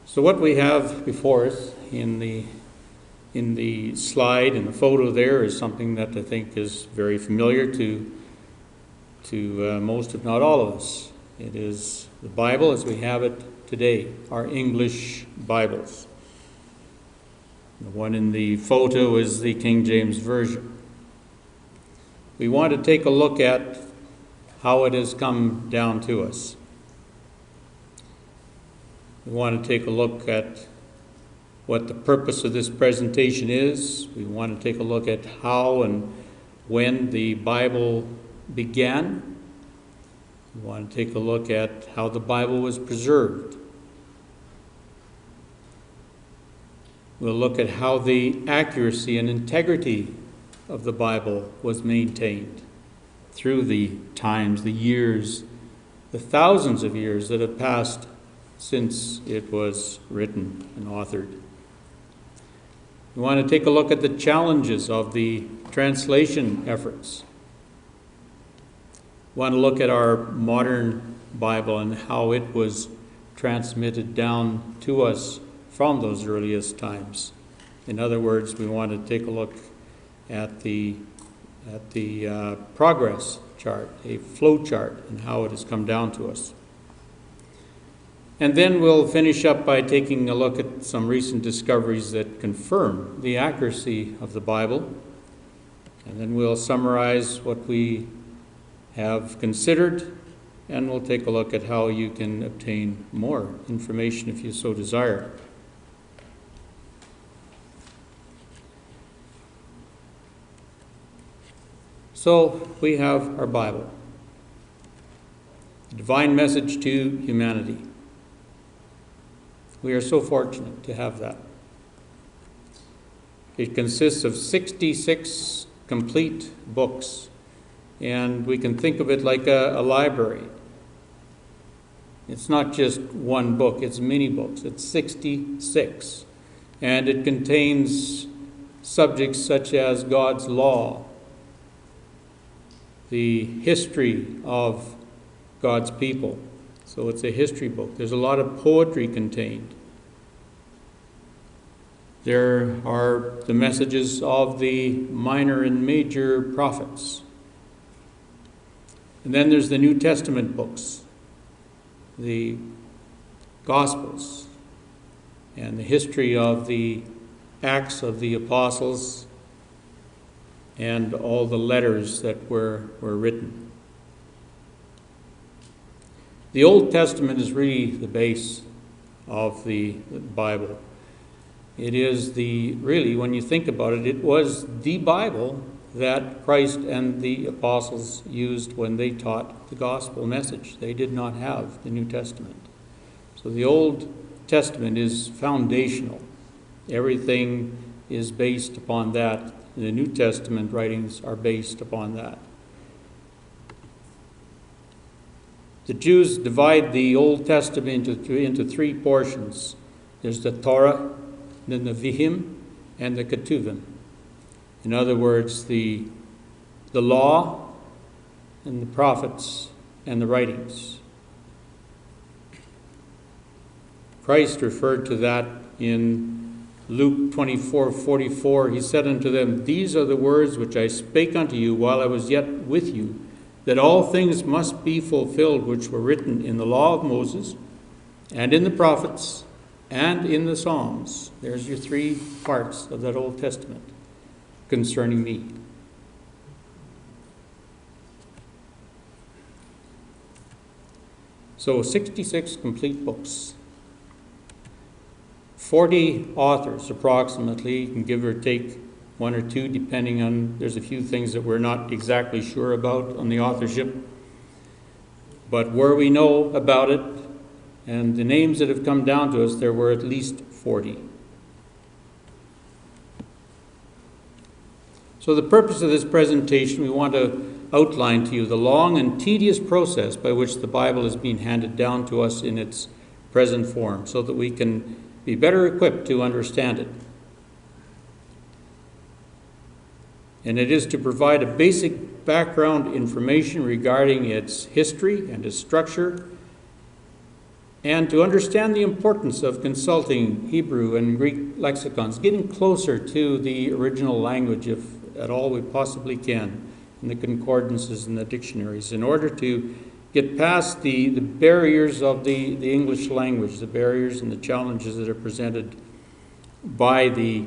So what we have before us in the slide, in the photo there, is something that I think is very familiar to most, if not all of us. It is the Bible as we have it today, our English Bibles. The one in the photo is the King James Version. We want to take a look at how it has come down to us. We want to take a look at what the purpose of this presentation is. We want to take a look at how and when the Bible began. We want to take a look at how the Bible was preserved. We'll look at how the accuracy and integrity of the Bible was maintained through the times, the years, the thousands of years that have passed since it was written and authored. We want to take a look at the challenges of the translation efforts. We want to look at our modern Bible and how it was transmitted down to us from those earliest times. In other words, we want to take a look at the progress chart, a flow chart, and how it has come down to us. And then we'll finish up by taking a look at some recent discoveries that confirm the accuracy of the Bible. And then we'll summarize what we have considered, and we'll take a look at how you can obtain more information if you so desire. So we have our Bible, the divine message to humanity. We are so fortunate to have that. It consists of 66 complete books, and we can think of it like a library. It's not just one book, it's many books. It's 66. And it contains subjects such as God's law, the history of God's people. So it's a history book. There's a lot of poetry contained. There are the messages of the minor and major prophets. And then there's the New Testament books, the Gospels, and the history of the Acts of the Apostles, and all the letters that were written. The Old Testament is really the base of the Bible. It is really, when you think about it, it was the Bible that Christ and the apostles used when they taught the gospel message. They did not have the New Testament. So the Old Testament is foundational. Everything is based upon that. The New Testament writings are based upon that. The Jews divide the Old Testament into three portions. There's the Torah, the Nevi'im, and the Ketuvim. In other words, the law and the prophets and the writings. Christ referred to that in Luke 24:44. He said unto them, "These are the words which I spake unto you while I was yet with you, that all things must be fulfilled which were written in the law of Moses, and in the prophets, and in the Psalms." There's your three parts of that Old Testament concerning me. So 66 complete books. 40 authors approximately, you can give or take one or two, depending on, there's a few things that we're not exactly sure about on the authorship. But where we know about it, and the names that have come down to us, there were at least 40. So the purpose of this presentation, we want to outline to you the long and tedious process by which the Bible is being handed down to us in its present form, so that we can be better equipped to understand it. And it is to provide a basic background information regarding its history and its structure, And to understand the importance of consulting Hebrew and Greek lexicons, getting closer to the original language if at all we possibly can, in the concordances and the dictionaries, in order to get past the barriers of the English language, the barriers and the challenges that are presented by the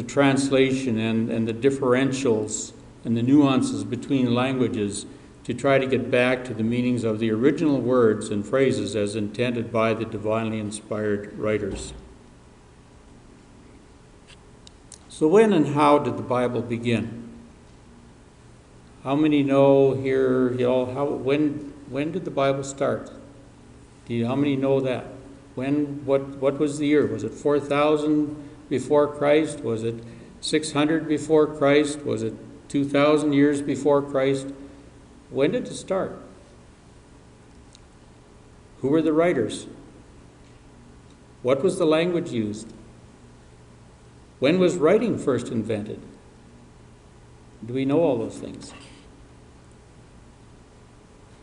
translation and the differentials and the nuances between languages, to try to get back to the meanings of the original words and phrases as intended by the divinely inspired writers. So when and how did the Bible begin? How many know here, when did the Bible start? How many know that? What was the year? Was it 4,000 before Christ? Was it 600 before Christ? Was it 2,000 years before Christ? When did it start? Who were the writers? What was the language used? When was writing first invented? Do we know all those things?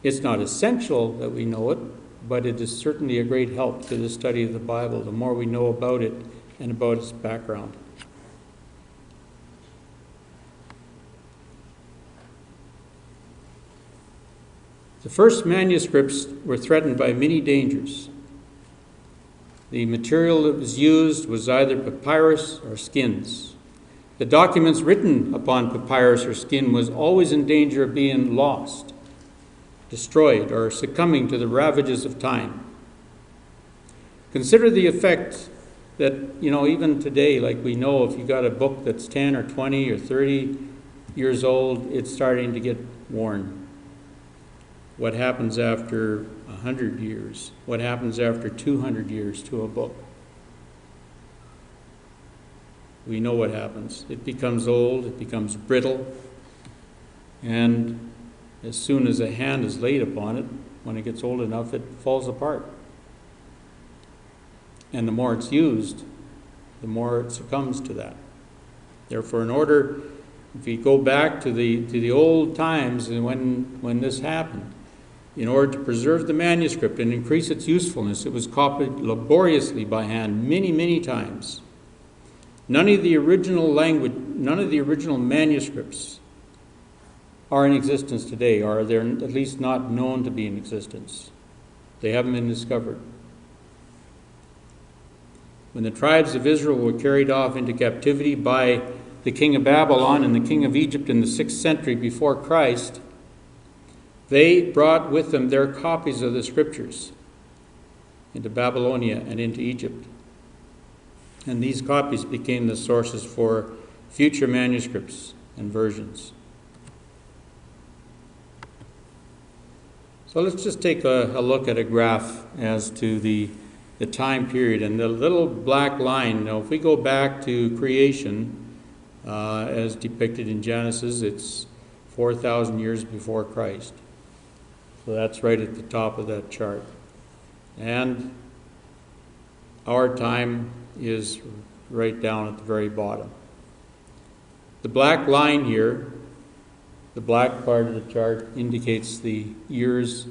It's not essential that we know it, but it is certainly a great help to the study of the Bible, the more we know about it and about its background. The first manuscripts were threatened by many dangers. The material that was used was either papyrus or skins. The documents written upon papyrus or skin was always in danger of being lost, destroyed, or succumbing to the ravages of time. Consider the effect that, even today, like we know if you got a book that's 10 or 20 or 30 years old, it's starting to get worn. What happens after 100 years? What happens after 200 years to a book? We know what happens. It becomes old, it becomes brittle, and as soon as a hand is laid upon it, when it gets old enough, it falls apart. And the more it's used, the more it succumbs to that. Therefore, if you go back to the old times and when this happened, in order to preserve the manuscript and increase its usefulness, it was copied laboriously by hand many, many times. None of the original manuscripts are in existence today, or they're at least not known to be in existence. They haven't been discovered. When the tribes of Israel were carried off into captivity by the king of Babylon and the king of Egypt in the 6th century before Christ, they brought with them their copies of the scriptures into Babylonia and into Egypt. And these copies became the sources for future manuscripts and versions. So let's just take a look at a graph as to the time period. And the little black line, now if we go back to creation, as depicted in Genesis, it's 4,000 years before Christ. So that's right at the top of that chart. And our time is right down at the very bottom. The black line here, the black part of the chart, indicates the years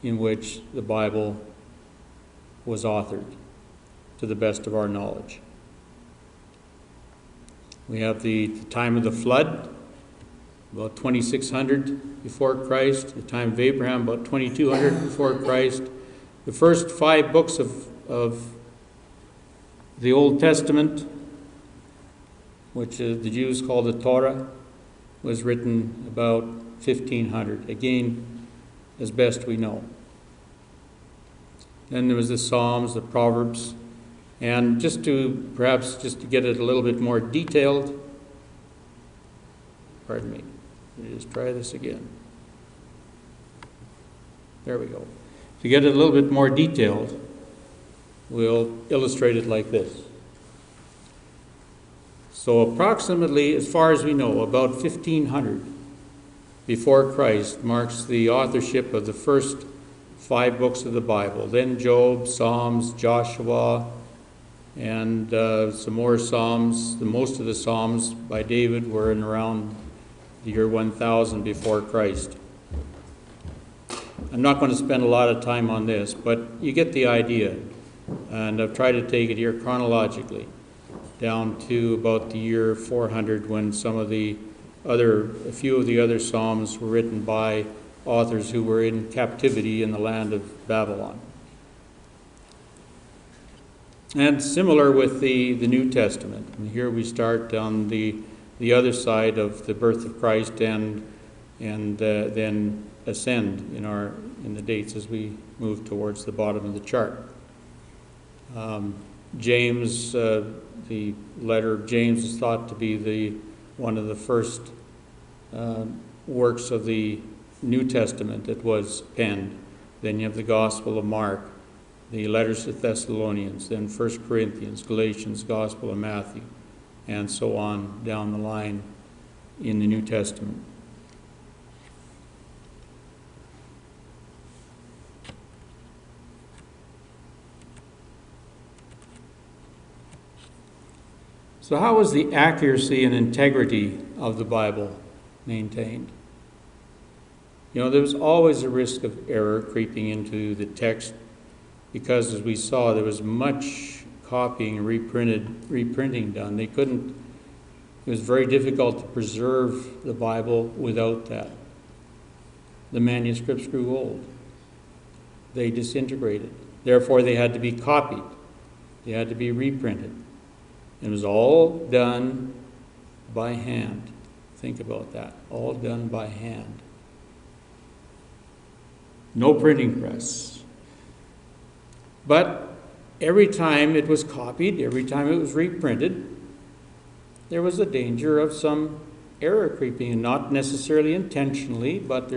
in which the Bible was authored, to the best of our knowledge. We have the time of the flood, about 2600 before Christ, the time of Abraham, about 2200 before Christ. The first 5 books of the Old Testament, which the Jews call the Torah, was written about 1500, again, as best we know. Then there was the Psalms, the Proverbs, and just to get it a little bit more detailed, pardon me, let me just try this again. There we go. To get it a little bit more detailed, we'll illustrate it like this. So approximately, as far as we know, about 1500 before Christ marks the authorship of the first 5 books of the Bible. Then Job, Psalms, Joshua, and some more Psalms. Most of the Psalms by David were in around the year 1000 before Christ. I'm not going to spend a lot of time on this, but you get the idea. And I've tried to take it here chronologically, down to about the year 400 when a few of the other Psalms were written by authors who were in captivity in the land of Babylon. And similar with the New Testament. And here we start on the other side of the birth of Christ and then ascend in the dates as we move towards the bottom of the chart. James, the letter of James is thought to be one of the first works of the New Testament that was penned. Then you have the Gospel of Mark, the letters to Thessalonians, then 1 Corinthians, Galatians, Gospel of Matthew, and so on down the line in the New Testament. So how is the accuracy and integrity of the Bible maintained? There was always a risk of error creeping into the text because, as we saw, there was much copying and reprinting done. It was very difficult to preserve the Bible without that. The manuscripts grew old. They disintegrated. Therefore, they had to be copied. They had to be reprinted. It was all done by hand. Think about that. All done by hand. No printing press. But every time it was copied, every time it was reprinted, there was a danger of some error creeping in, not necessarily intentionally, but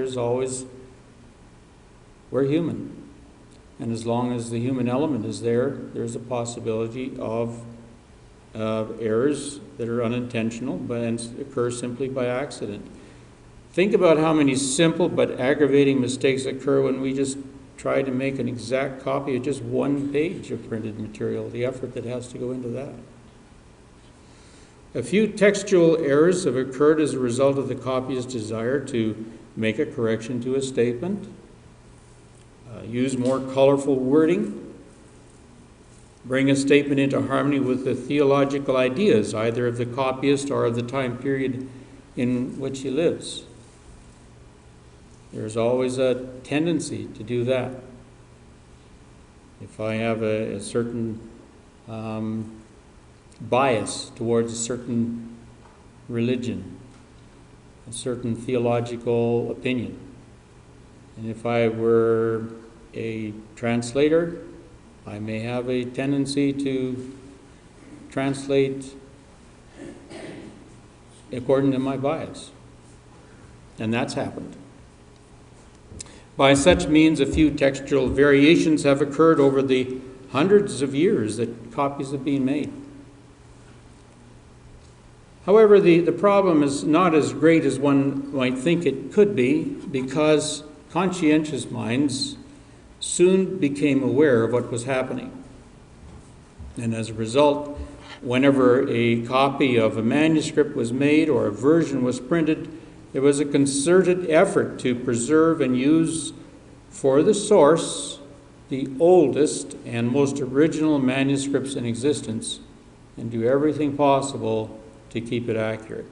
we're human. And as long as the human element is there, there's a possibility of errors that are unintentional but occur simply by accident. Think about how many simple but aggravating mistakes occur when we just try to make an exact copy of just one page of printed material, the effort that has to go into that. A few textual errors have occurred as a result of the copyist's desire to make a correction to a statement, use more colorful wording, bring a statement into harmony with the theological ideas, either of the copyist or of the time period in which he lives. There's always a tendency to do that. If I have a certain bias towards a certain religion, a certain theological opinion, and if I were a translator, I may have a tendency to translate according to my bias. And that's happened. By such means, a few textual variations have occurred over the hundreds of years that copies have been made. However, the problem is not as great as one might think it could be, because conscientious minds soon became aware of what was happening. And as a result, whenever a copy of a manuscript was made or a version was printed, there was a concerted effort to preserve and use for the source the oldest and most original manuscripts in existence, and do everything possible to keep it accurate.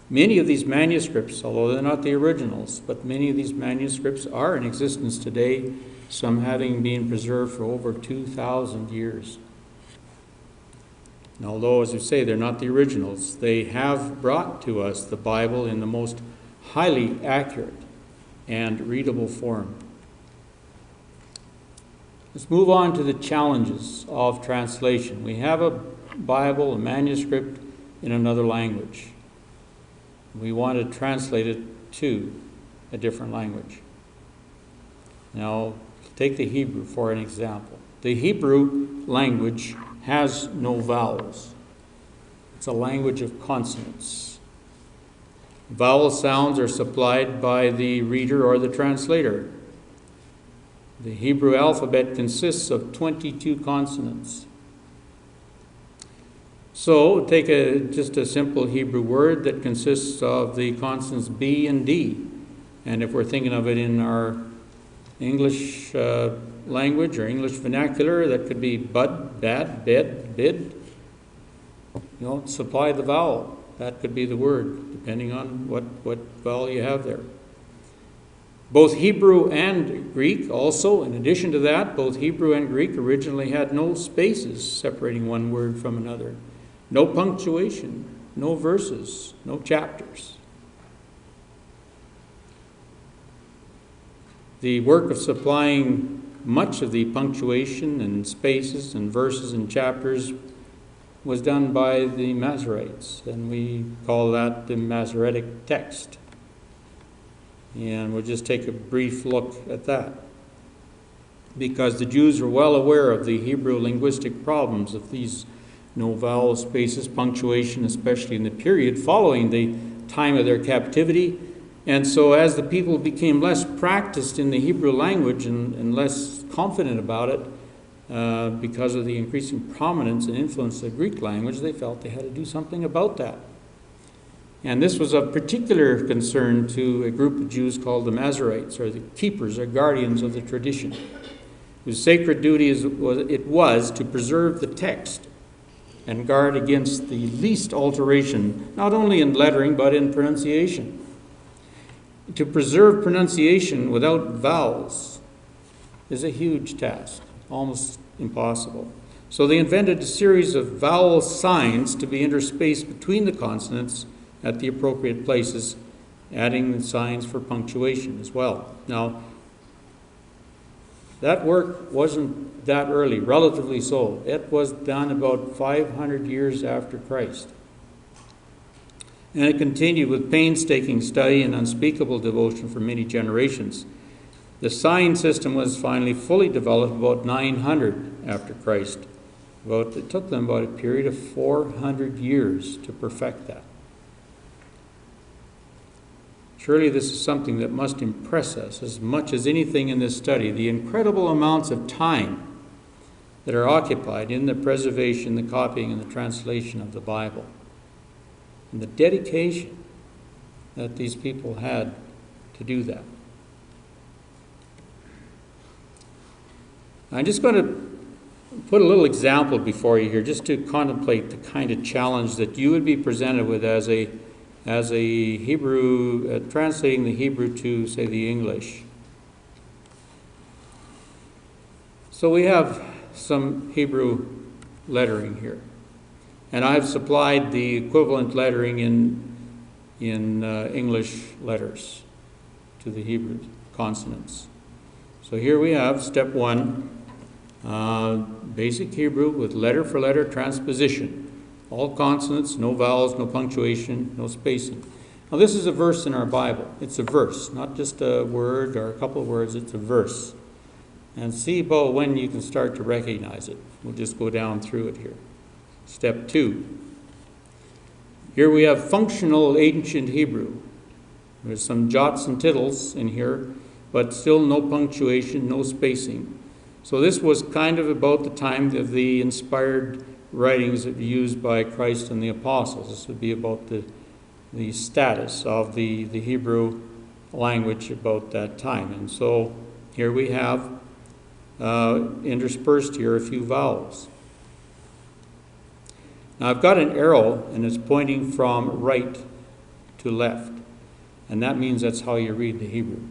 Many of these manuscripts, although they're not the originals, but many of these manuscripts are in existence today, some having been preserved for over 2,000 years. And although, as you say, they're not the originals, they have brought to us the Bible in the most highly accurate and readable form. Let's move on to the challenges of translation. We have a Bible, a manuscript in another language. We want to translate it to a different language. Now, take the Hebrew for an example. The Hebrew language has no vowels. It's a language of consonants. Vowel sounds are supplied by the reader or the translator. The Hebrew alphabet consists of 22 consonants. So take just a simple Hebrew word that consists of the consonants B and D. And if we're thinking of it in our English language or English vernacular, that could be bud, bad, bed, bid. Supply the vowel. That could be the word, depending on what vowel you have there. Both Hebrew and Greek also, in addition to that, both Hebrew and Greek originally had no spaces separating one word from another. No punctuation, no verses, no chapters. The work of supplying much of the punctuation and spaces and verses and chapters was done by the Masoretes, and we call that the Masoretic text. And we'll just take a brief look at that, because the Jews were well aware of the Hebrew linguistic problems of these no vowel spaces, punctuation, especially in the period following the time of their captivity. And so as the people became less practiced in the Hebrew language and less confident about it, because of the increasing prominence and influence of the Greek language, they felt they had to do something about that. And this was of particular concern to a group of Jews called the Masoretes, or the keepers or guardians of the tradition, whose sacred duty it was to preserve the text and guard against the least alteration, not only in lettering but in pronunciation. To preserve pronunciation without vowels is a huge task, almost impossible. So they invented a series of vowel signs to be interspaced between the consonants at the appropriate places, adding the signs for punctuation as well. Now, that work wasn't that early, relatively so. It was done about 500 years after Christ. And it continued with painstaking study and unspeakable devotion for many generations. The sign system was finally fully developed about 900 after Christ. It took them about a period of 400 years to perfect that. Surely this is something that must impress us as much as anything in this study, the incredible amounts of time that are occupied in the preservation, the copying, and the translation of the Bible, and the dedication that these people had to do that. I'm just going to put a little example before you here, just to contemplate the kind of challenge that you would be presented with as a Hebrew, translating the Hebrew to, say, the English. So we have some Hebrew lettering here, and I've supplied the equivalent lettering in English letters to the Hebrew consonants. So here we have step 1, basic Hebrew with letter-for-letter transposition. All consonants, no vowels, no punctuation, no spacing. Now this is a verse in our Bible. It's a verse, not just a word or a couple of words, it's a verse. And see about when you can start to recognize it. We'll just go down through it here. Step 2. Here we have functional ancient Hebrew. There's some jots and tittles in here, but still no punctuation, no spacing. So this was kind of about the time of the inspired writings that were used by Christ and the apostles. This would be about the status of the Hebrew language about that time. And so here we have interspersed here a few vowels. Now I've got an arrow and it's pointing from right to left. And that means that's how you read the Hebrew.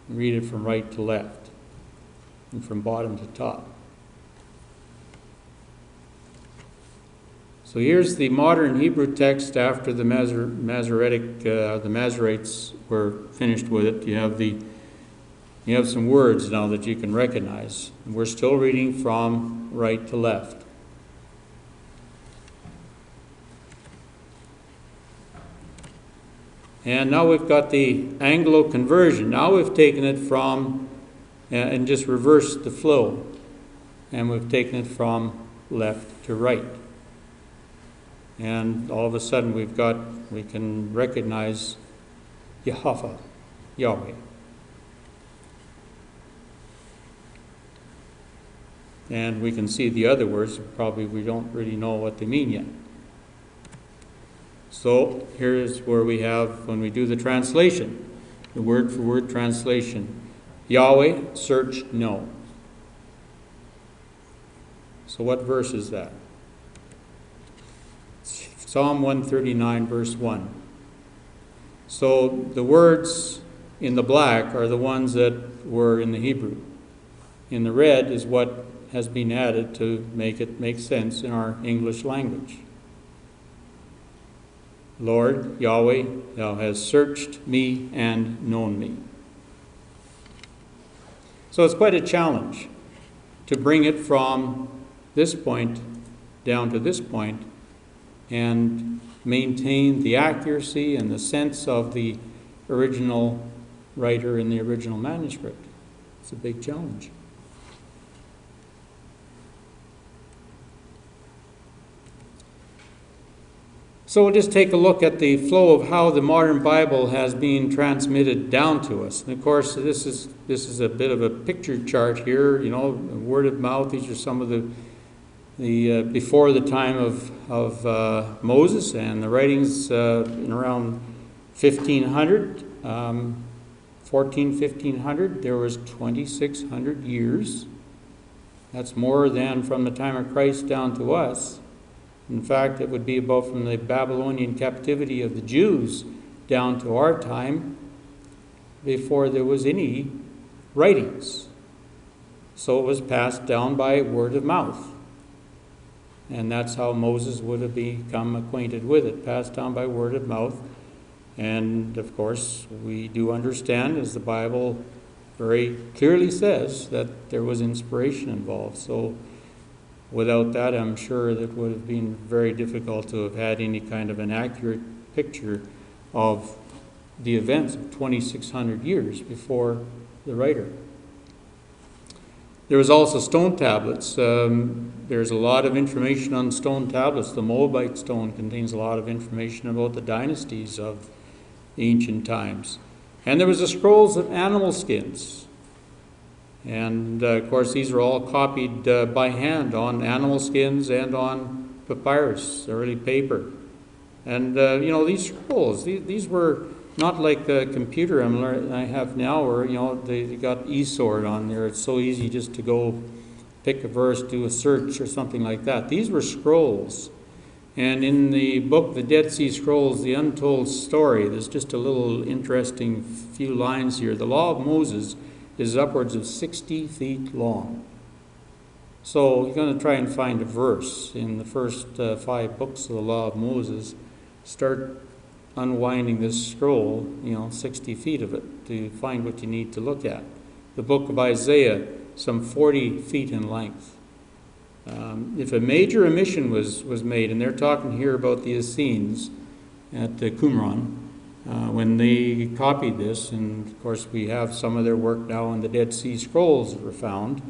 You read it from right to left and from bottom to top. So here's the modern Hebrew text after the Masoretic, the Masoretes were finished with it. You have some words now that you can recognize. And we're still reading from right to left. And now we've got the Anglo conversion. Now we've taken it from, and just reversed the flow. And we've taken it from left to right. And all of a sudden we can recognize Yehovah, Yahweh. And we can see the other words, probably we don't really know what they mean yet. So here's where we have, when we do the translation, the word-for-word translation. Yahweh, search, no. So what verse is that? Psalm 139, verse 1. So the words in the black are the ones that were in the Hebrew. In the red is what has been added to make it make sense in our English language. Lord, Yahweh, thou hast searched me and known me. So it's quite a challenge to bring it from this point down to this point and maintain the accuracy and the sense of the original writer in the original manuscript. It's a big challenge. So we'll just take a look at the flow of how the modern Bible has been transmitted down to us. And of course, this is a bit of a picture chart here. You know, word of mouth. These are some of the before the time of Moses and the writings in around 1500, 1500. There was 2,600 years. That's more than from the time of Christ down to us. In fact, it would be about from the Babylonian captivity of the Jews down to our time before there was any writings. So it was passed down by word of mouth. And that's how Moses would have become acquainted with it, passed down by word of mouth. And of course, we do understand, as the Bible very clearly says, that there was inspiration involved. So without that, I'm sure that would have been very difficult to have had any kind of an accurate picture of the events of 2,600 years before the writer. There was also stone tablets. There's a lot of information on stone tablets. The Moabite stone contains a lot of information about the dynasties of ancient times. And there was the scrolls of animal skins. And of course, these are all copied by hand on animal skins and on papyrus, early paper. And these scrolls, these were not like the computer I have now, where they got eSword on there. It's so easy just to go pick a verse, do a search or something like that. These were scrolls. And in the book, The Dead Sea Scrolls, The Untold Story, there's just a little interesting few lines here. The Law of Moses is upwards of 60 feet long. So you're going to try and find a verse in the first 5 books of the Law of Moses. Start unwinding this scroll, 60 feet of it, to find what you need to look at. The book of Isaiah, some 40 feet in length. If a major omission was made, and they're talking here about the Essenes at Qumran, when they copied this, and of course we have some of their work now in the Dead Sea Scrolls that were found,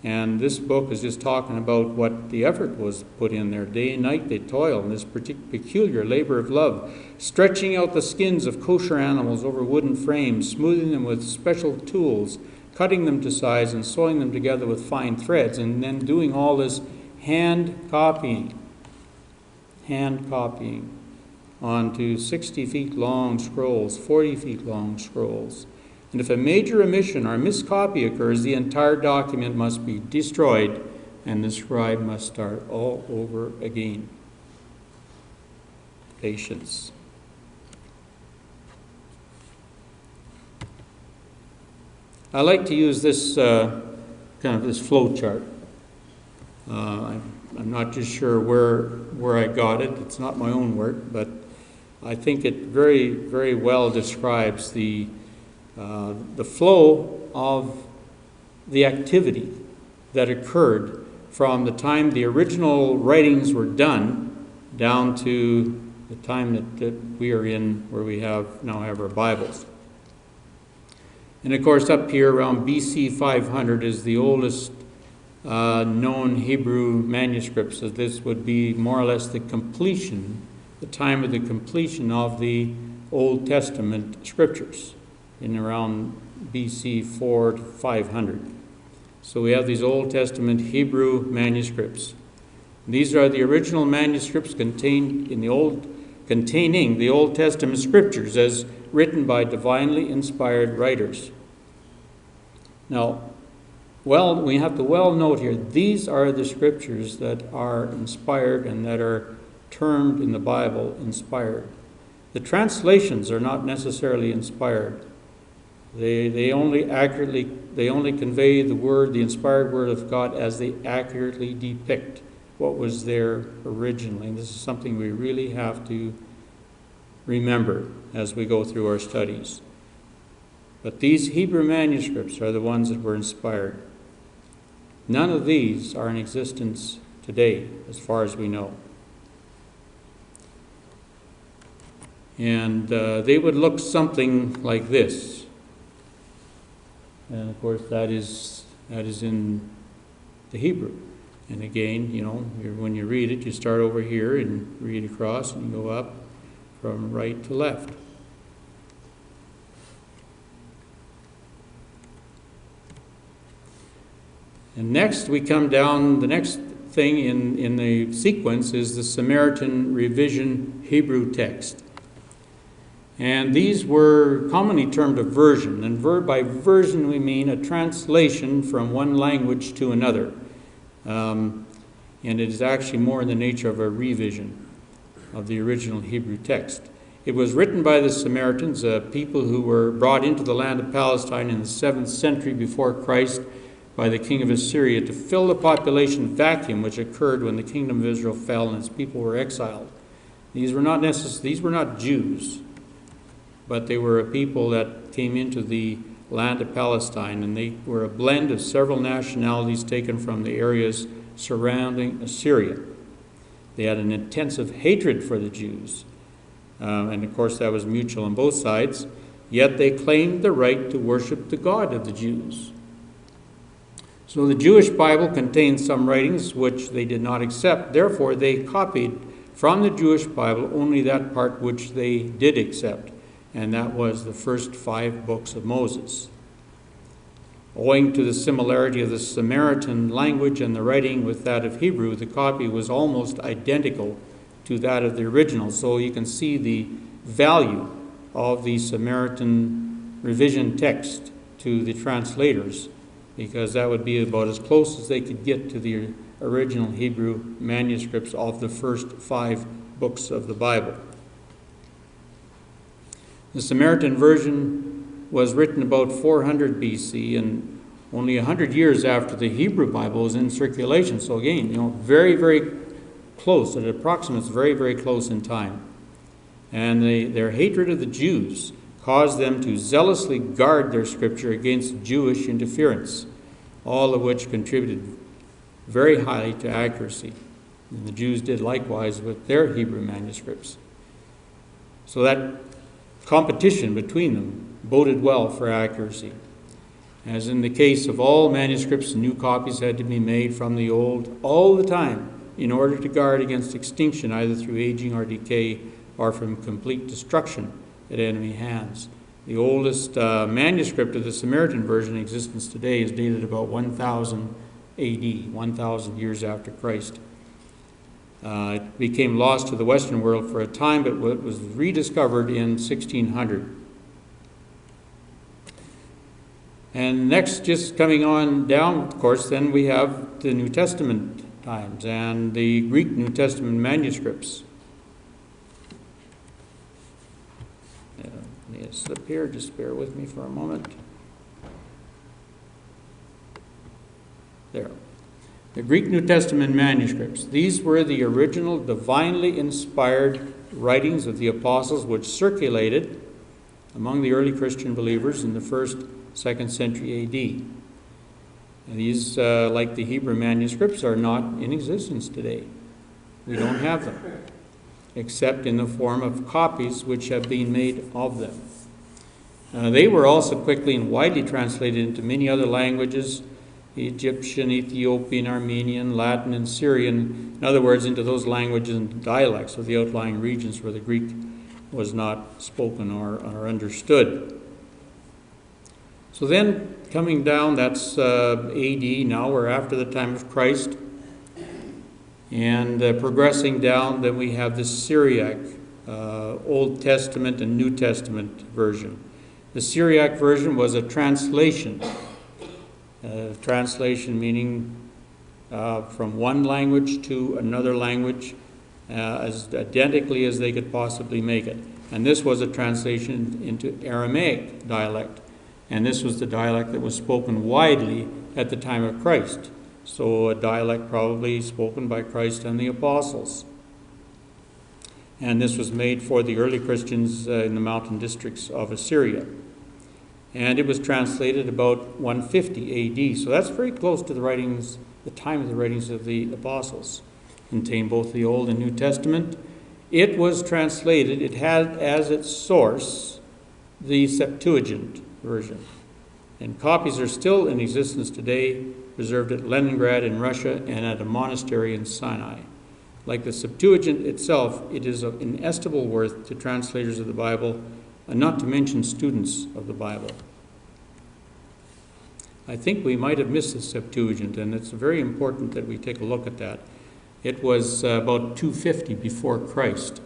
and this book is just talking about what the effort was put in there. Day and night they toil in this peculiar labor of love, stretching out the skins of kosher animals over wooden frames, smoothing them with special tools, cutting them to size and sewing them together with fine threads, and then doing all this hand copying onto 60 feet long scrolls, 40 feet long scrolls. And if a major omission or miscopy occurs, the entire document must be destroyed and the scribe must start all over again. Patience. I like to use this this flow chart. I'm not just sure where I got it. It's not my own work, but I think it very, very well describes the flow of the activity that occurred from the time the original writings were done down to the time that we are in, where we now have our Bibles. And of course, up here around BC 500 is the oldest known Hebrew manuscripts. So this would be more or less the time of the completion of the Old Testament scriptures, in around BC 4 to 500. So we have these Old Testament Hebrew manuscripts. These are the original manuscripts containing the Old Testament scriptures as written by divinely inspired writers. Now, we have to note here, these are the scriptures that are inspired and that are termed in the Bible inspired. The translations are not necessarily inspired. They only convey the inspired word of God as they accurately depict what was there originally. And this is something we really have to remember as we go through our studies. But these Hebrew manuscripts are the ones that were inspired. None of these are in existence today, as far as we know. And they would look something like this. And of course, that is in the Hebrew. And again, when you read it, you start over here and read across and go up from right to left. And next we come down, the next thing in the sequence is the Samaritan Revision Hebrew text. And these were commonly termed a version. And by version we mean a translation from one language to another. And it is actually more in the nature of a revision of the original Hebrew text. It was written by the Samaritans, a people who were brought into the land of Palestine in the 7th century before Christ by the king of Assyria to fill the population vacuum which occurred when the kingdom of Israel fell and its people were exiled. These were not Jews, but they were a people that came into the land of Palestine, and they were a blend of several nationalities taken from the areas surrounding Assyria. They had an intensive hatred for the Jews, and of course that was mutual on both sides, yet they claimed the right to worship the God of the Jews. So the Jewish Bible contains some writings which they did not accept. Therefore, they copied from the Jewish Bible only that part which they did accept, and that was the first 5 books of Moses. Owing to the similarity of the Samaritan language and the writing with that of Hebrew, the copy was almost identical to that of the original. So you can see the value of the Samaritan revision text to the translators, because that would be about as close as they could get to the original Hebrew manuscripts of the first 5 books of the Bible. The Samaritan version was written about 400 BC and only 100 years after the Hebrew Bible was in circulation. So again, very, very close. It approximates very, very close in time. And their hatred of the Jews caused them to zealously guard their scripture against Jewish interference, all of which contributed very highly to accuracy. And the Jews did likewise with their Hebrew manuscripts. So that competition between them boded well for accuracy. As in the case of all manuscripts, new copies had to be made from the old all the time in order to guard against extinction, either through aging or decay or from complete destruction at enemy hands. The oldest manuscript of the Samaritan version in existence today is dated about 1000 AD, 1,000 years after Christ. It became lost to the Western world for a time, but it was rediscovered in 1600. And next, just coming on down, of course, then we have the New Testament times and the Greek New Testament manuscripts. Let me slip here, just bear with me for a moment. There. The Greek New Testament manuscripts. These were the original divinely inspired writings of the apostles which circulated among the early Christian believers in the 1st, 2nd century AD. And these, like the Hebrew manuscripts, are not in existence today. We don't have them, except in the form of copies which have been made of them. They were also quickly and widely translated into many other languages: Egyptian, Ethiopian, Armenian, Latin, and Syrian. In other words, into those languages and dialects of the outlying regions where the Greek was not spoken or understood. So then, coming down, that's AD now, we're after the time of Christ. And progressing down, then we have the Syriac Old Testament and New Testament version. The Syriac version was a translation. Translation meaning from one language to another language as identically as they could possibly make it. And this was a translation into Aramaic dialect. And this was the dialect that was spoken widely at the time of Christ. So a dialect probably spoken by Christ and the apostles. And this was made for the early Christians in the mountain districts of Assyria. And it was translated about 150 AD. So that's very close to the time of the writings of the apostles. Contained both the Old and New Testament. It was translated, it had as its source the Septuagint version. And copies are still in existence today, preserved at Leningrad in Russia and at a monastery in Sinai. Like the Septuagint itself, it is of inestimable worth to translators of the Bible, and not to mention students of the Bible. I think we might have missed the Septuagint, and it's very important that we take a look at that. It was about 250 before Christ.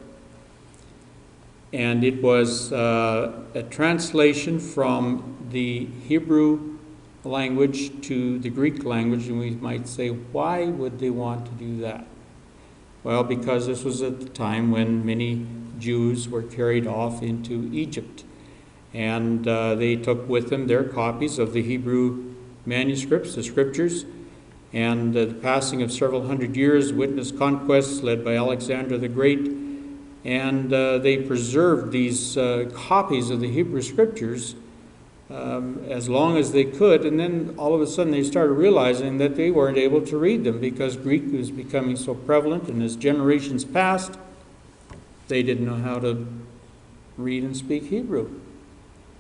And it was a translation from the Hebrew language to the Greek language, and we might say, why would they want to do that? Well, because this was at the time when many Jews were carried off into Egypt. And they took with them their copies of the Hebrew manuscripts, the scriptures, and the passing of several hundred years witnessed conquests led by Alexander the Great. And they preserved these copies of the Hebrew scriptures as long as they could, and then all of a sudden they started realizing that they weren't able to read them because Greek was becoming so prevalent, and as generations passed, they didn't know how to read and speak Hebrew.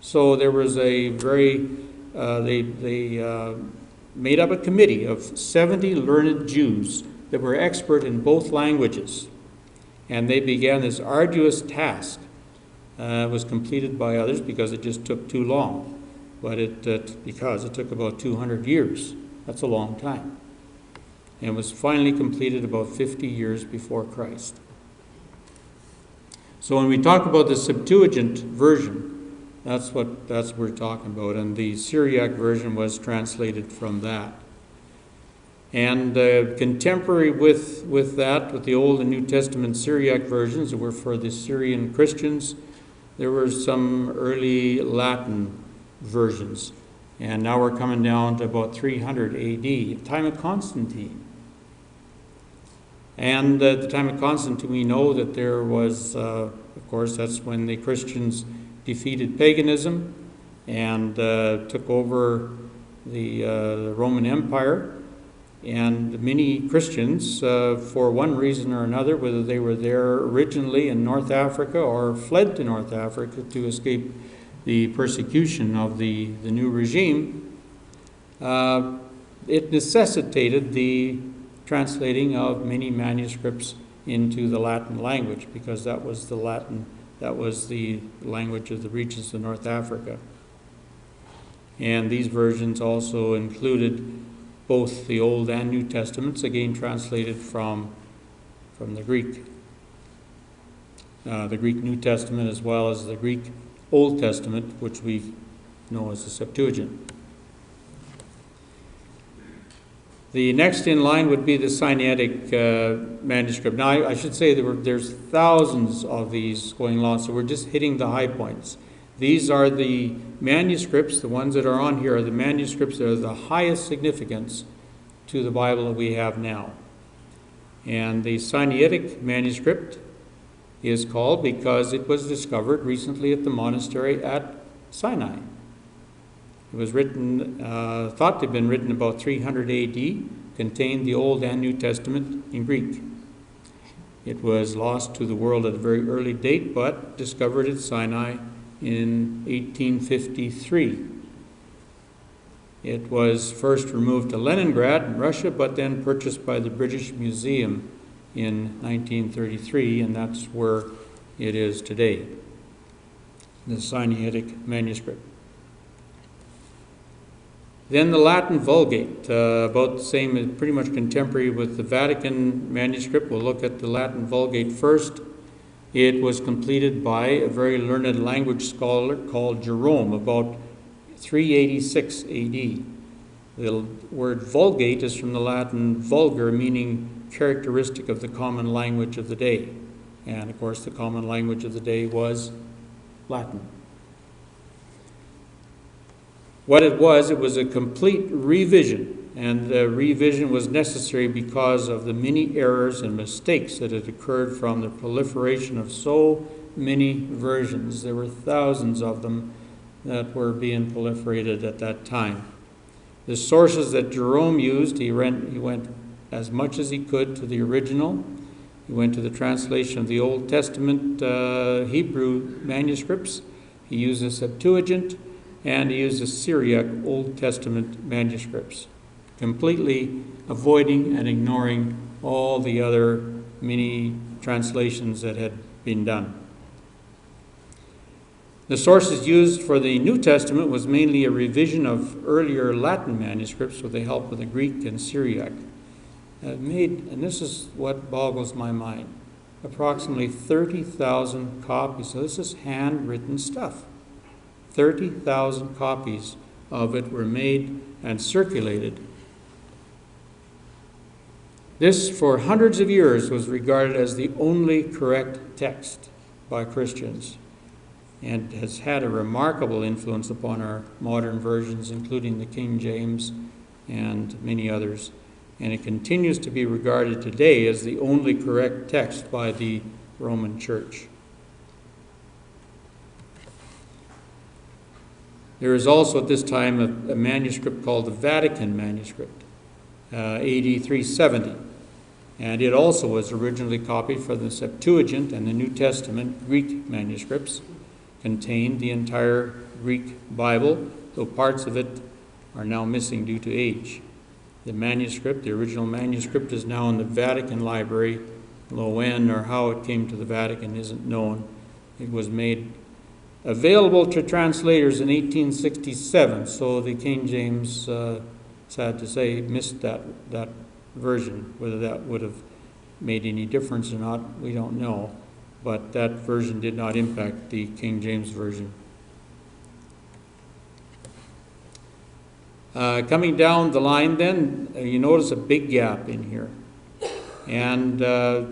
So there was a very, they made up a committee of 70 learned Jews that were expert in both languages, and they began this arduous task. It was completed by others because it just took too long. But because it took about 200 years. That's a long time. And it was finally completed about 50 years before Christ. So when we talk about the Septuagint version, that's what we're talking about. And the Syriac version was translated from that. And contemporary with that, with the Old and New Testament Syriac versions that were for the Syrian Christians, there were some early Latin versions. And now we're coming down to about 300 AD, time of Constantine. And at the time of Constantine, we know that there was, of course, that's when the Christians defeated paganism and took over the Roman Empire. And many Christians, for one reason or another, whether they were there originally in North Africa or fled to North Africa to escape the persecution of the new regime, it necessitated the translating of many manuscripts into the Latin language, because that was the language of the regions of North Africa. And these versions also included both the Old and New Testaments, again translated from the Greek New Testament, as well as the Greek Old Testament, which we know as the Septuagint. The next in line would be the Sinaitic manuscript. Now, I should say there's thousands of these going along, so we're just hitting the high points. These are the manuscripts, the ones that are on here are the manuscripts that are the highest significance to the Bible that we have now. And the Sinaitic manuscript is called because it was discovered recently at the monastery at Sinai. It was written, thought to have been written about 300 AD, contained the Old and New Testament in Greek. It was lost to the world at a very early date, but discovered at Sinai in 1853. It was first removed to Leningrad in Russia, but then purchased by the British Museum in 1933, and that's where it is today, the Sinaitic manuscript. Then the Latin Vulgate, about the same, pretty much contemporary with the Vatican manuscript. We'll look at the Latin Vulgate first. It was completed by a very learned language scholar called Jerome about 386 AD. The word Vulgate is from the Latin vulgar, meaning characteristic of the common language of the day. And of course, the common language of the day was Latin. What it was a complete revision, and the revision was necessary because of the many errors and mistakes that had occurred from the proliferation of so many versions. There were thousands of them that were being proliferated at that time. The sources that Jerome used, he went as much as he could to the original. He went to the translation of the Old Testament Hebrew manuscripts. He used the Septuagint, and he used the Syriac Old Testament manuscripts, completely avoiding and ignoring all the other many translations that had been done. The sources used for the New Testament was mainly a revision of earlier Latin manuscripts with the help of the Greek and Syriac. And this is what boggles my mind, approximately 30,000 copies. So this is handwritten stuff. 30,000 copies of it were made and circulated. This, for hundreds of years, was regarded as the only correct text by Christians, and has had a remarkable influence upon our modern versions, including the King James and many others. And it continues to be regarded today as the only correct text by the Roman Church. There is also at this time a manuscript called the Vatican manuscript, AD 370. And it also was originally copied from the Septuagint and the New Testament Greek manuscripts, contained the entire Greek Bible, though parts of it are now missing due to age. The manuscript, the original manuscript, is now in the Vatican Library, though when or how it came to the Vatican isn't known. It was made available to translators in 1867, so the King James, sad to say, missed that version. Whether that would have made any difference or not, we don't know. But that version did not impact the King James Version. Coming down the line then, you notice a big gap in here. And a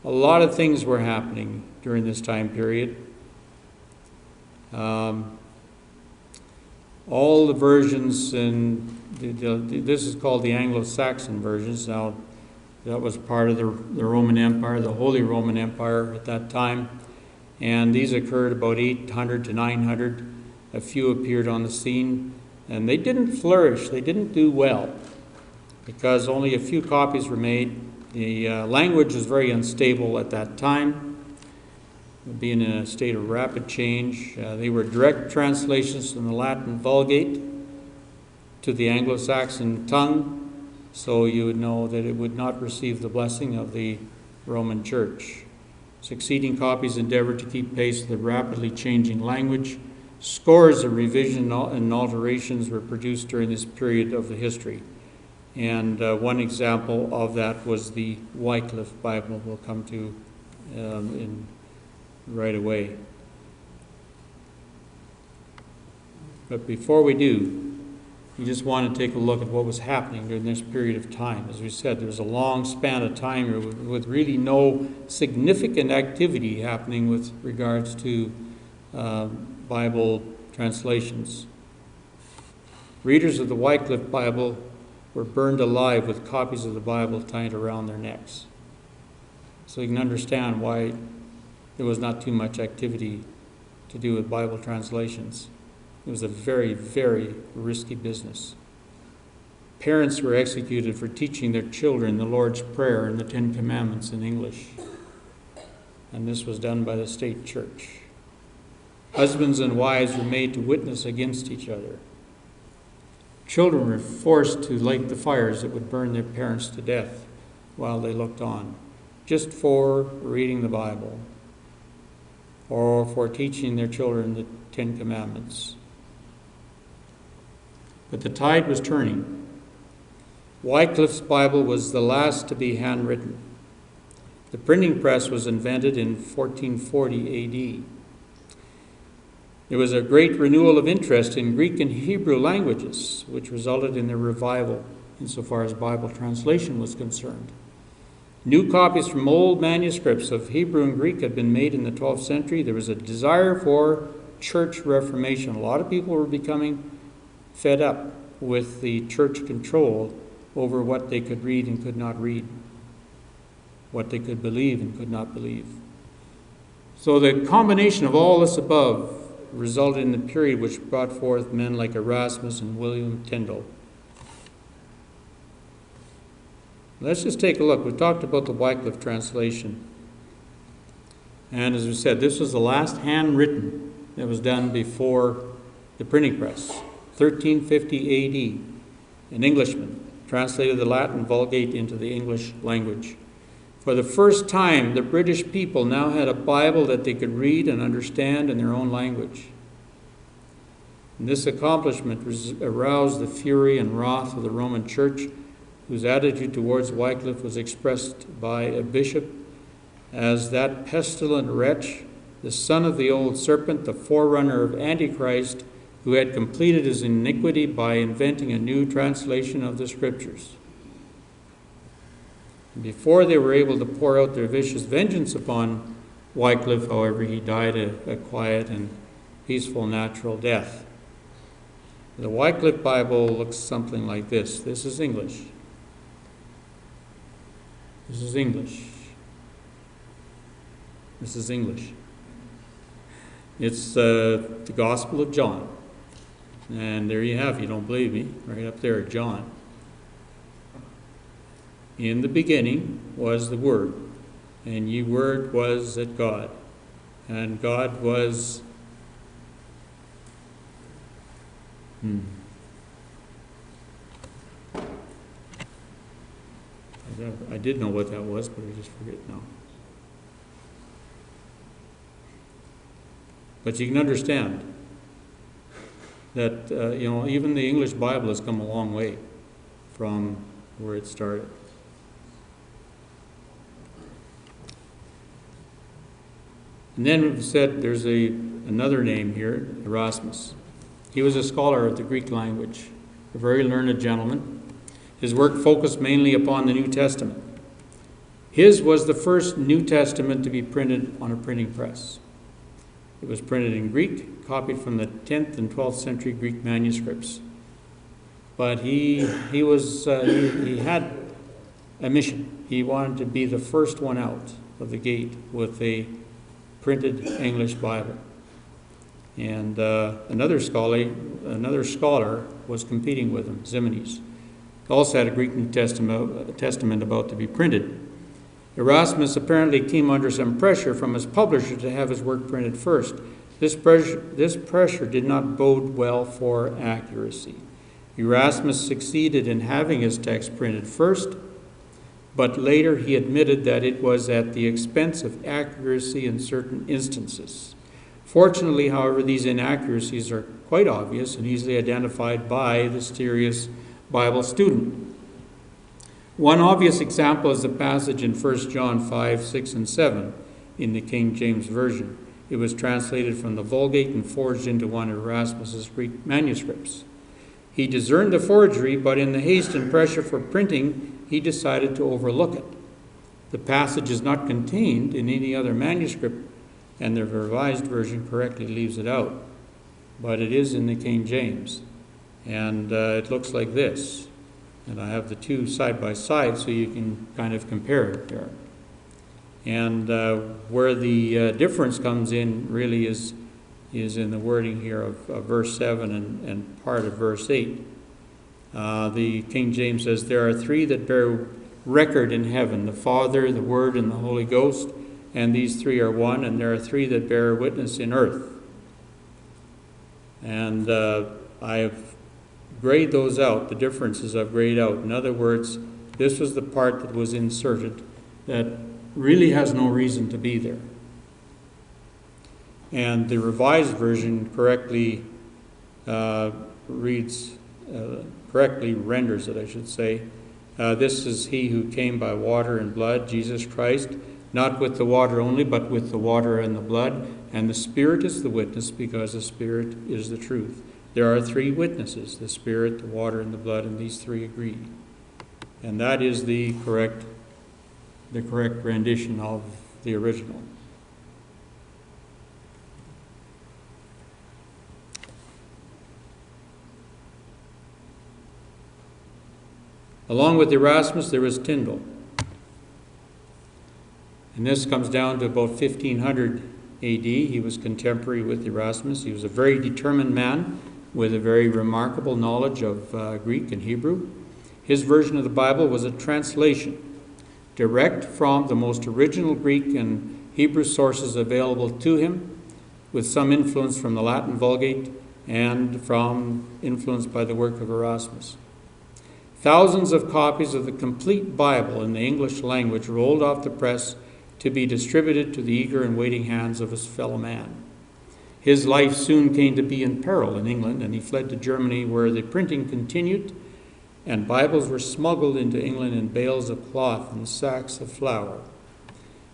lot of things were happening during this time period. All the versions, and this is called the Anglo-Saxon versions. Now, that was part of the Roman Empire, the Holy Roman Empire at that time. And these occurred about 800 to 900. A few appeared on the scene. And they didn't flourish. They didn't do well because only a few copies were made. The language was very unstable at that time, being in a state of rapid change. They were direct translations from the Latin Vulgate to the Anglo-Saxon tongue, so you would know that it would not receive the blessing of the Roman Church. Succeeding copies endeavored to keep pace with the rapidly changing language. Scores of revisions and alterations were produced during this period of the history. And one example of that was the Wycliffe Bible we'll come to right away. But before we do, we just want to take a look at what was happening during this period of time. As we said, there was a long span of time here with really no significant activity happening with regards to Bible translations. Readers of the Wycliffe Bible were burned alive with copies of the Bible tied around their necks. So you can understand why there was not too much activity to do with Bible translations. It was a very, very risky business. Parents were executed for teaching their children the Lord's Prayer and the Ten Commandments in English. And this was done by the state church. Husbands and wives were made to witness against each other. Children were forced to light the fires that would burn their parents to death while they looked on, just for reading the Bible or for teaching their children the Ten Commandments. But the tide was turning. Wycliffe's Bible was the last to be handwritten. The printing press was invented in 1440 AD. There was a great renewal of interest in Greek and Hebrew languages, which resulted in a revival insofar as Bible translation was concerned. New copies from old manuscripts of Hebrew and Greek had been made in the 12th century. There was a desire for church reformation. A lot of people were becoming fed up with the church control over what they could read and could not read, what they could believe and could not believe. So the combination of all this above resulted in the period which brought forth men like Erasmus and William Tyndale. Let's just take a look. We talked about the Wycliffe translation. And as we said, this was the last handwritten that was done before the printing press. 1350 AD, an Englishman translated the Latin Vulgate into the English language. For the first time, the British people now had a Bible that they could read and understand in their own language. And this accomplishment aroused the fury and wrath of the Roman Church, whose attitude towards Wycliffe was expressed by a bishop as that pestilent wretch, the son of the old serpent, the forerunner of Antichrist, who had completed his iniquity by inventing a new translation of the Scriptures. Before they were able to pour out their vicious vengeance upon Wycliffe, however, he died a quiet and peaceful natural death. The Wycliffe Bible looks something like this. This is English. This is English. This is English. It's the Gospel of John. And there you have, you don't believe me, right up there, John. In the beginning was the Word, and ye Word was at God, and God was... I did know what that was, but I just forget now. But you can understand that, even the English Bible has come a long way from where it started. And then we've said there's another name here, Erasmus. He was a scholar of the Greek language, a very learned gentleman. His work focused mainly upon the New Testament. His was the first New Testament to be printed on a printing press. It was printed in Greek, copied from the 10th and 12th century Greek manuscripts. But he had a mission. He wanted to be the first one out of the gate with a printed English Bible. And another scholar was competing with him, Ximenes. He also had a Greek New Testament about to be printed. Erasmus apparently came under some pressure from his publisher to have his work printed first. This pressure did not bode well for accuracy. Erasmus succeeded in having his text printed first, but later he admitted that it was at the expense of accuracy in certain instances. Fortunately, however, these inaccuracies are quite obvious and easily identified by the studious Bible student. One obvious example is the passage in 1 John 5, 6, and 7 in the King James Version. It was translated from the Vulgate and forged into one of Erasmus's Greek manuscripts. He discerned the forgery, but in the haste and pressure for printing, he decided to overlook it. The passage is not contained in any other manuscript, and the Revised Version correctly leaves it out. But it is in the King James, and it looks like this. And I have the two side by side so you can kind of compare it there. And where the difference comes in really is in the wording here of verse 7 and part of verse 8. The King James says, "There are three that bear record in heaven, the Father, the Word, and the Holy Ghost, and these three are one, and there are three that bear witness in earth." And I've grayed those out, the differences I've grayed out. In other words, this was the part that was inserted that really has no reason to be there. And the Revised Version correctly renders it, I should say. This is he who came by water and blood, Jesus Christ, not with the water only, but with the water and the blood. And the Spirit is the witness, because the Spirit is the truth. There are three witnesses, the Spirit, the water, and the blood, and these three agree. And that is the correct rendition of the original. Along with Erasmus, there was Tyndale. And this comes down to about 1500 A.D. He was contemporary with Erasmus. He was a very determined man with a very remarkable knowledge of Greek and Hebrew. His version of the Bible was a translation, direct from the most original Greek and Hebrew sources available to him, with some influence from the Latin Vulgate and from influence by the work of Erasmus. Thousands of copies of the complete Bible in the English language rolled off the press to be distributed to the eager and waiting hands of his fellow man. His life soon came to be in peril in England, and he fled to Germany, where the printing continued, and Bibles were smuggled into England in bales of cloth and sacks of flour.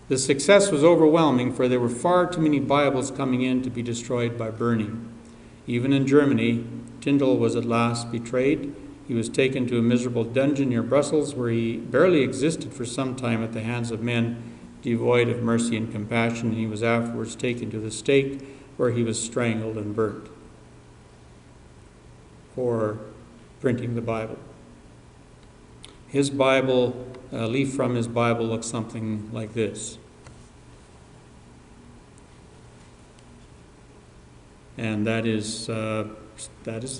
The success was overwhelming, for there were far too many Bibles coming in to be destroyed by burning. Even in Germany, Tyndale was at last betrayed. He was taken to a miserable dungeon near Brussels, where he barely existed for some time at the hands of men devoid of mercy and compassion, and he was afterwards taken to the stake, where he was strangled and burnt for printing the Bible. His Bible, a leaf from his Bible, looks something like this. And that is the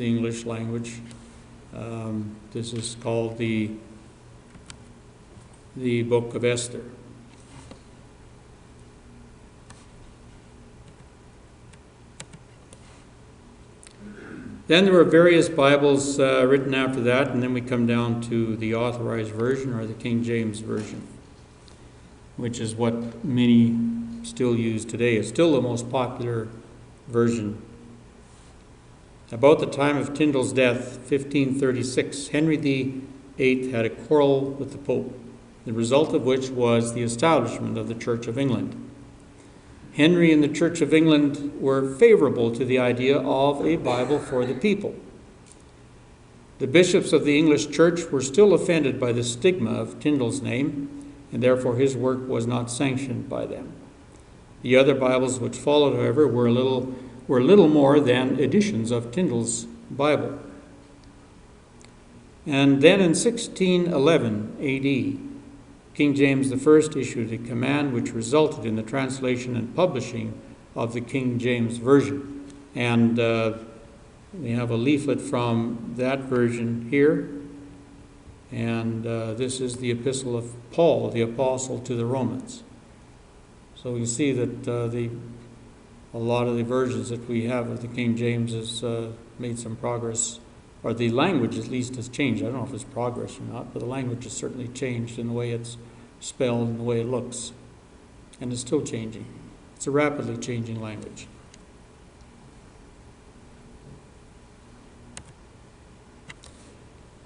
English language. This is called the Book of Esther. Then there were various Bibles written after that, and then we come down to the Authorized Version, or the King James Version, which is what many still use today. It's still the most popular version. About the time of Tyndale's death, 1536, Henry VIII had a quarrel with the Pope, the result of which was the establishment of the Church of England. Henry and the Church of England were favorable to the idea of a Bible for the people. The bishops of the English Church were still offended by the stigma of Tyndale's name, and therefore his work was not sanctioned by them. The other Bibles which followed, however, were little more than editions of Tyndale's Bible. And then in 1611 A.D., King James I issued a command which resulted in the translation and publishing of the King James Version. And we have a leaflet from that version here. And this is the epistle of Paul, the apostle to the Romans. So you see that a lot of the versions that we have of the King James has made some progress, or the language at least has changed. I don't know if it's progress or not, but the language has certainly changed in the way it's spelled and the way it looks. And it's still changing. It's a rapidly changing language.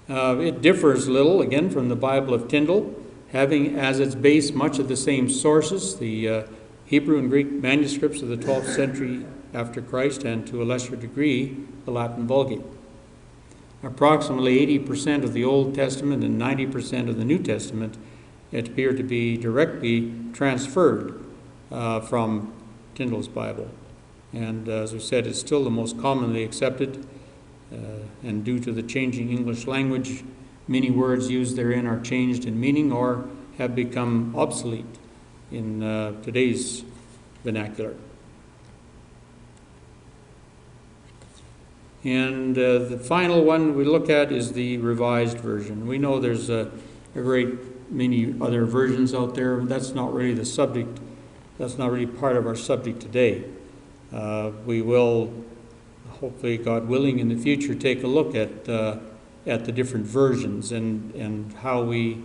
It differs little, again, from the Bible of Tyndale, having as its base much of the same sources, the Hebrew and Greek manuscripts of the 12th century after Christ, and to a lesser degree, the Latin Vulgate. Approximately 80% of the Old Testament and 90% of the New Testament appear to be directly transferred from Tyndale's Bible. And as we said, it's still the most commonly accepted, and due to the changing English language, many words used therein are changed in meaning or have become obsolete in today's vernacular. And the final one we look at is the Revised Version. We know there's a great many other versions out there. That's not really the subject. That's not really part of our subject today. We will, hopefully, God willing, in the future, take a look at the different versions and how we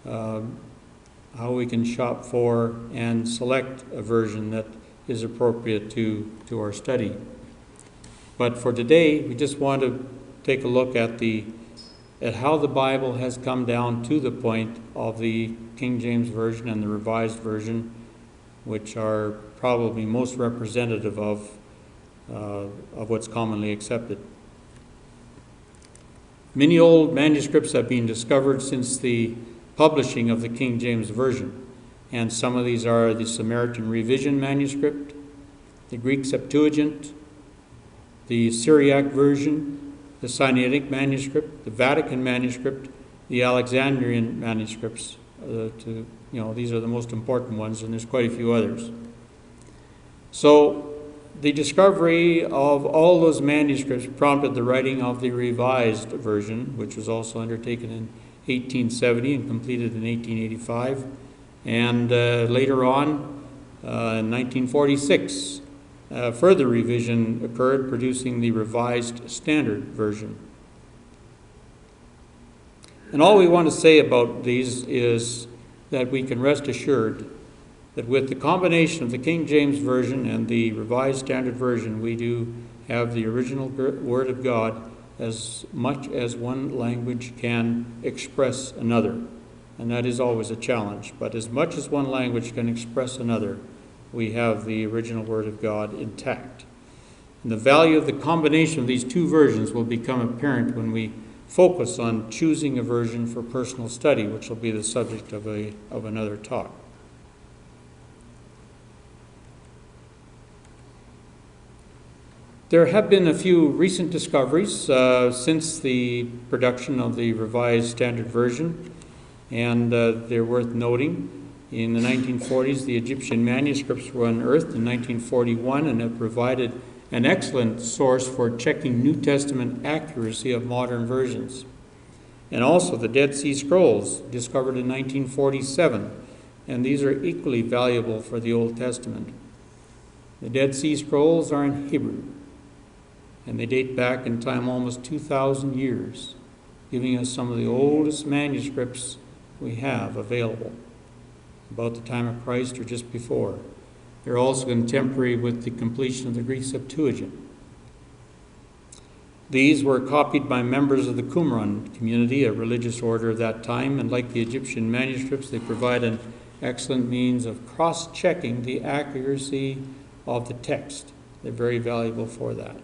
can shop for and select a version that is appropriate to our study. But for today, we just want to take a look at the at how the Bible has come down to the point of the King James Version and the Revised Version, which are probably most representative of what's commonly accepted. Many old manuscripts have been discovered since the publishing of the King James Version, and some of these are the Samaritan Revision manuscript, the Greek Septuagint, the Syriac version, the Sinaitic manuscript, the Vatican manuscript, the Alexandrian manuscripts. These are the most important ones, and there's quite a few others. So the discovery of all those manuscripts prompted the writing of the Revised Version, which was also undertaken in 1870 and completed in 1885. And later on, in 1946, further revision occurred, producing the Revised Standard Version. And all we want to say about these is that we can rest assured that with the combination of the King James Version and the Revised Standard Version, we do have the original Word of God as much as one language can express another. And that is always a challenge. But as much as one language can express another, we have the original Word of God intact. And the value of the combination of these two versions will become apparent when we focus on choosing a version for personal study, which will be the subject of another talk. There have been a few recent discoveries since the production of the Revised Standard Version, and they're worth noting. In the 1940s, the Egyptian manuscripts were unearthed in 1941 and have provided an excellent source for checking New Testament accuracy of modern versions. And also the Dead Sea Scrolls, discovered in 1947, and these are equally valuable for the Old Testament. The Dead Sea Scrolls are in Hebrew, and they date back in time almost 2,000 years, giving us some of the oldest manuscripts we have available, about the time of Christ or just before. They're also contemporary with the completion of the Greek Septuagint. These were copied by members of the Qumran community, a religious order of that time, and like the Egyptian manuscripts, they provide an excellent means of cross-checking the accuracy of the text. They're very valuable for that.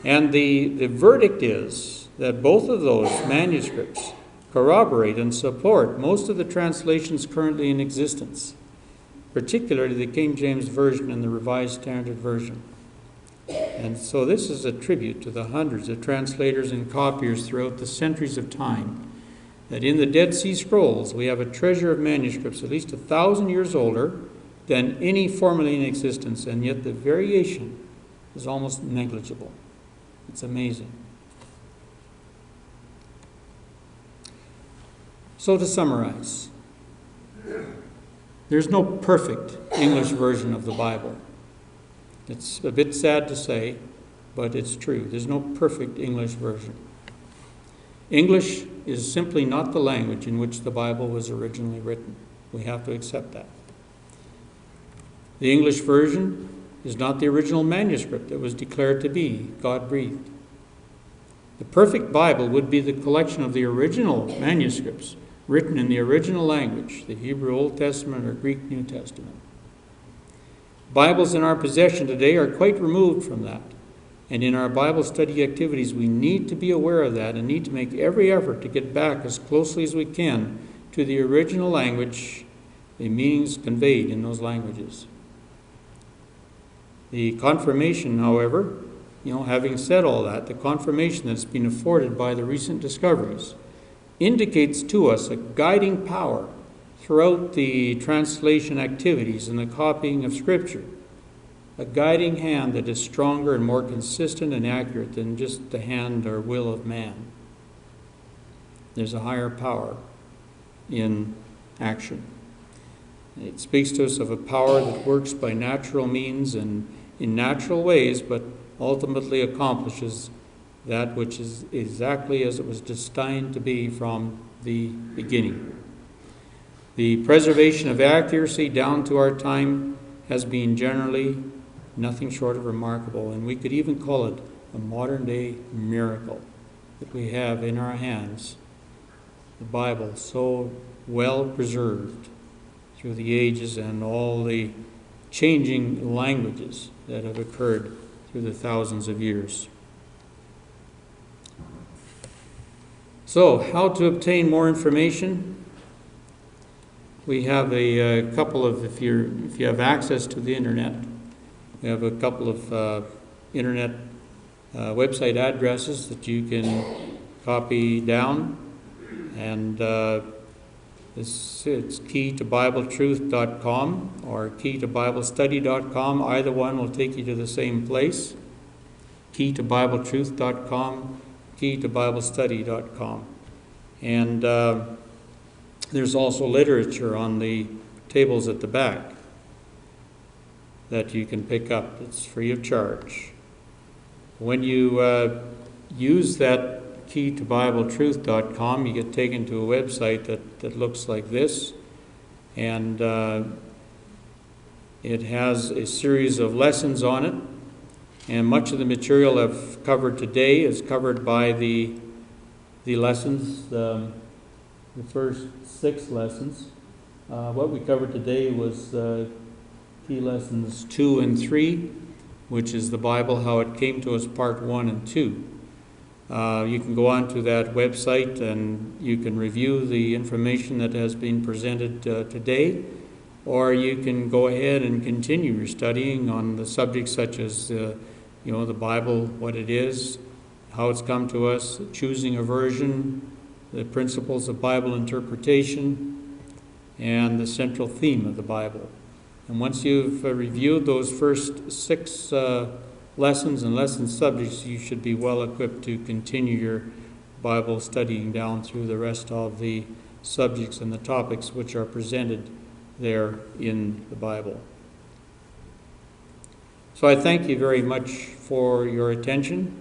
And the verdict is that both of those manuscripts corroborate and support most of the translations currently in existence, particularly the King James Version and the Revised Standard Version. And so this is a tribute to the hundreds of translators and copiers throughout the centuries of time, that in the Dead Sea Scrolls we have a treasure of manuscripts at least 1,000 years older than any formerly in existence, and yet the variation is almost negligible. It's amazing. So to summarize, there's no perfect English version of the Bible. It's a bit sad to say, but it's true. There's no perfect English version. English is simply not the language in which the Bible was originally written. We have to accept that. The English version is not the original manuscript that was declared to be God-breathed. The perfect Bible would be the collection of the original manuscripts written in the original language, the Hebrew Old Testament or Greek New Testament. Bibles in our possession today are quite removed from that. And in our Bible study activities, we need to be aware of that and need to make every effort to get back as closely as we can to the original language, the meanings conveyed in those languages. The confirmation, however, having said all that, the confirmation that's been afforded by the recent discoveries indicates to us a guiding power throughout the translation activities and the copying of Scripture, a guiding hand that is stronger and more consistent and accurate than just the hand or will of man. There's a higher power in action. It speaks to us of a power that works by natural means and in natural ways, but ultimately accomplishes that which is exactly as it was destined to be from the beginning. The preservation of accuracy down to our time has been generally nothing short of remarkable, and we could even call it a modern-day miracle. that we have in our hands, the Bible, so well preserved through the ages and all the changing languages that have occurred through the thousands of years. So, how to obtain more information? We have a couple of, if you have access to the internet, we have a couple of internet website addresses that you can copy down, and it's keytobibletruth.com or keytobiblestudy.com. Either one will take you to the same place. Keytobibletruth.com, keytobiblestudy.com. And there's also literature on the tables at the back that you can pick up. It's free of charge. When you use that keytobibletruth.com, you get taken to a website that looks like this, and it has a series of lessons on it, and much of the material I've covered today is covered by the lessons, the first 6 lessons. What we covered today was key lessons 2 and 3, which is the Bible, How It Came to Us, part 1 and 2. You can go on to that website and you can review the information that has been presented today, or you can go ahead and continue your studying on the subjects such as the Bible, what it is, how it's come to us, choosing a version, the principles of Bible interpretation, and the central theme of the Bible. And once you've reviewed those first 6 lessons and lesson subjects, you should be well equipped to continue your Bible studying down through the rest of the subjects and the topics which are presented there in the Bible. So I thank you very much for your attention.